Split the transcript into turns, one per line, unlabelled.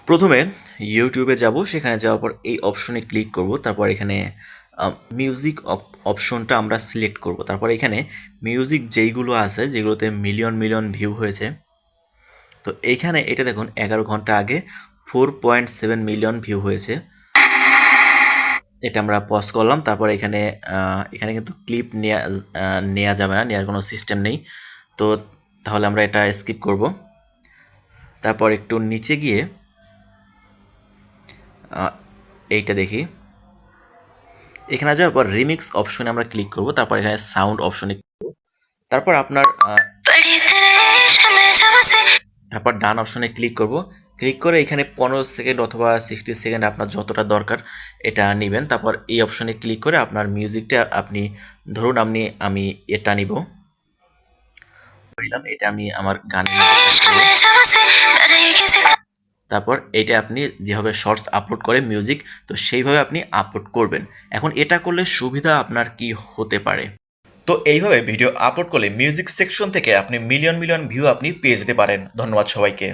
প্রথমে ইউটিউবে যাব, সেখানে যাওয়ার পর এই অপশনে ক্লিক করব, তারপর এখানে মিউজিক অপশনটা আমরা সিলেক্ট করব। তারপর এখানে মিউজিক যেইগুলো আছে যেগুলোতে মিলিয়ন মিলিয়ন ভিউ হয়েছে, তো এইখানে এটা দেখুন 11 ঘন্টা আগে 4.7 মিলিয়ন ভিউ হয়েছে। এটা আমরা পজ করলাম। তারপর এখানে এখানে কিন্তু ক্লিপ নেওয়া যাবে না, নেওয়ার কোনো সিস্টেম নেই। তো তাহলে আমরা এটা স্কিপ করব। তারপর একটু নিচে গিয়ে এইটা দেখি, এখানে যাওয়ার পর রিমিক্স অপশনে আমরা ক্লিক করব। তারপর এখানে সাউন্ড অপশনে তারপর আপনার তারপর ডান অপশনে ক্লিক করব। ক্লিক করে এখানে 15 সেকেন্ড অথবা 60 সেকেন্ড আপনার যতটা দরকার এটা নেবেন। তারপর এই অপশনে ক্লিক করে আপনার মিউজিকটা আপনি ধরুন আমি এটা নিব, বললাম এটা আমি আমার গানে। তারপর এটা আপনি যেভাবে শর্টস আপলোড করে মিউজিক, তো সেইভাবে আপনি আপলোড করবেন। এখন এটা করলে সুবিধা আপনার কি হতে পারে? তো এইভাবে ভিডিও আপলোড করলে মিউজিক সেকশন থেকে আপনি মিলিয়ন মিলিয়ন ভিউ আপনি পেয়ে যেতে পারেন। ধন্যবাদ সবাইকে।